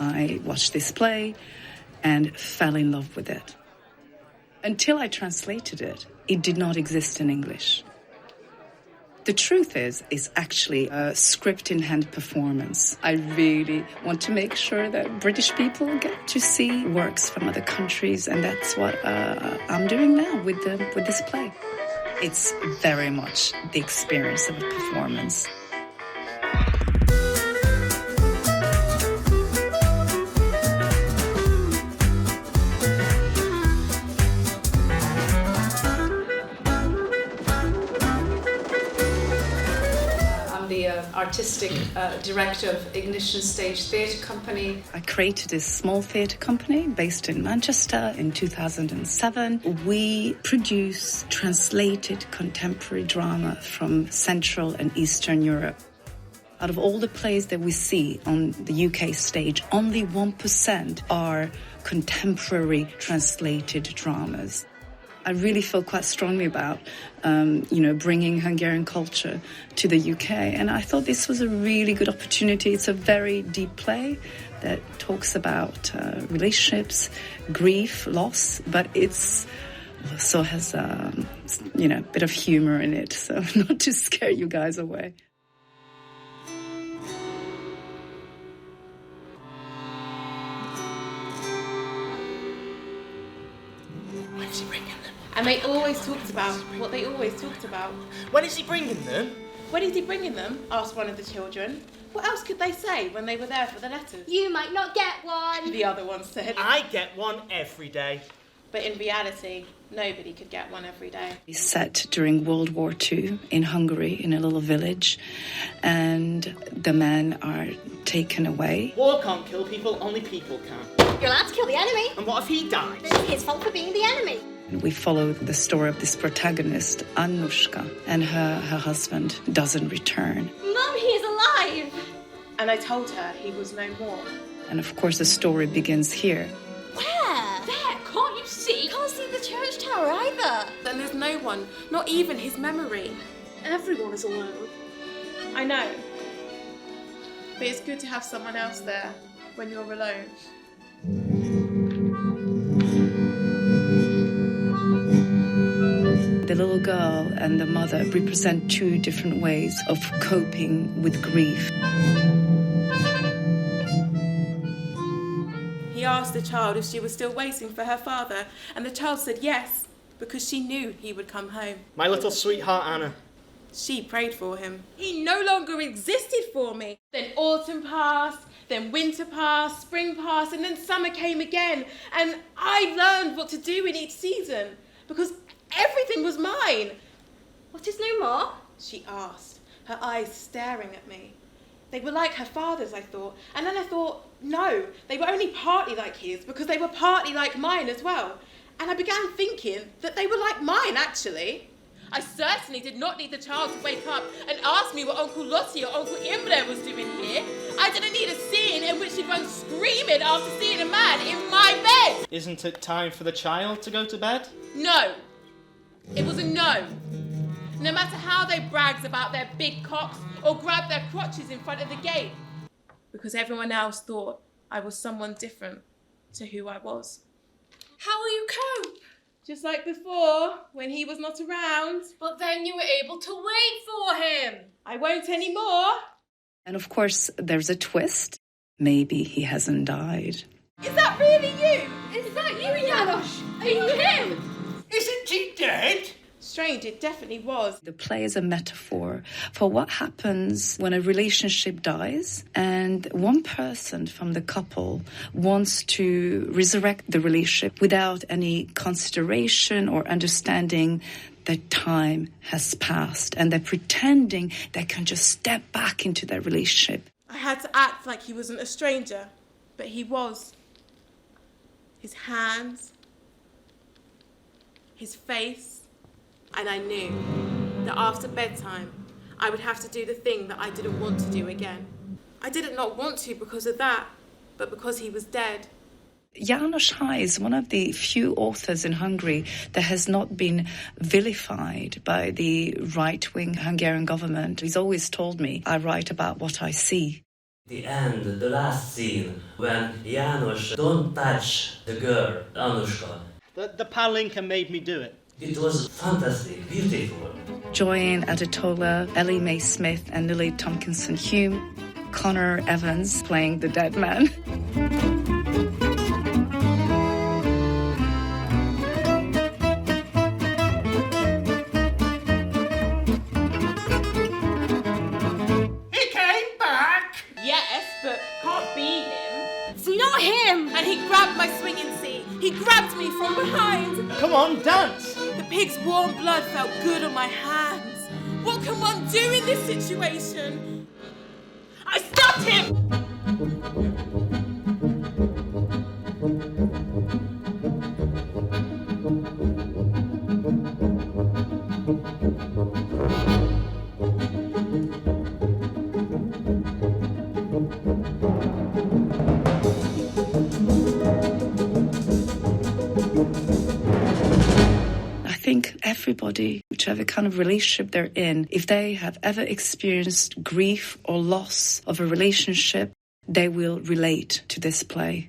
I watched this play and fell in love with it. Until I translated it, it did not exist in English. The truth is, it's actually a script-in-hand performance. I really want to make sure that British people get to see works from other countries, and that's what I'm doing now with this play. It's very much the experience of a performance. Artistic director of Ignition Stage Theatre Company. I created this small theatre company based in Manchester in 2007. We produce translated contemporary drama from Central and Eastern Europe. Out of all the plays that we see on the UK stage, only 1% are contemporary translated dramas. I really feel quite strongly about, bringing Hungarian culture to the UK. And I thought this was a really good opportunity. It's a very deep play that talks about relationships, grief, loss, but it's also has, a bit of humor in it. So not to scare you guys away. And they always talked about what they always talked about. When is he bringing them? When is he bringing them? Asked one of the children. What else could they say when they were there for the letters? You might not get one. The other one said. I get one every day. But in reality, nobody could get one every day. It's set during World War II in Hungary, in a little village, and the men are taken away. War can't kill people, only people can. You're allowed to kill the enemy. And what if he dies? It's his fault for being the enemy. We follow the story of this protagonist, Annuska, and her husband doesn't return. Mum, he is alive! And I told her he was no more. And of course the story begins here. Where? There, can't you see? Can't see the church tower either. And there's no one, not even his memory. Everyone is alone. I know. But it's good to have someone else there when you're alone. The little girl and the mother represent two different ways of coping with grief. He asked the child if she was still waiting for her father, and the child said yes, because she knew he would come home. My little sweetheart Anna. She prayed for him. He no longer existed for me. Then autumn passed, then winter passed, spring passed, and then summer came again. And I learned what to do in each season, because everything was mine. What is no more? She asked, her eyes staring at me. They were like her father's, I thought. And then I thought, no, they were only partly like his, because they were partly like mine as well. And I began thinking that they were like mine, actually. I certainly did not need the child to wake up and ask me what Uncle Lottie or Uncle Imre was doing here. I didn't need a scene in which she'd run screaming after seeing a man in my bed. Isn't it time for the child to go to bed? No. It was a no. No matter how they bragged about their big cocks or grabbed their crotches in front of the gate. Because everyone else thought I was someone different to who I was. How will you cope? Just like before, when he was not around. But then you were able to wait for him. I won't anymore. And of course, there's a twist. Maybe he hasn't died. Is that really you? Is that you, János? Are you him? Isn't he dead? Strange, it definitely was. The play is a metaphor for what happens when a relationship dies and one person from the couple wants to resurrect the relationship without any consideration or understanding that time has passed, and they're pretending they can just step back into their relationship. I had to act like he wasn't a stranger, but he was. His hands, his face. And I knew that after bedtime, I would have to do the thing that I didn't want to do again. I didn't not want to because of that, but because he was dead. János Háy is one of the few authors in Hungary that has not been vilified by the right-wing Hungarian government. He's always told me, I write about what I see. The end, the last scene, when János don't touch the girl, Annuska. The palinka made me do it. It was fantastic, beautiful. Joyin, Adetola, Ellie-May Smith and Lily Tomkinson-Hulme, Connor Evans playing the dead man. He came back! Yes, but can't be him. It's not him! And he grabbed my swinging seat. He grabbed me from behind. Come on, dance! The pig's warm blood felt good on my hands. What can one do in this situation? I stopped him! I think everybody, whichever kind of relationship they're in, if they have ever experienced grief or loss of a relationship, they will relate to this play.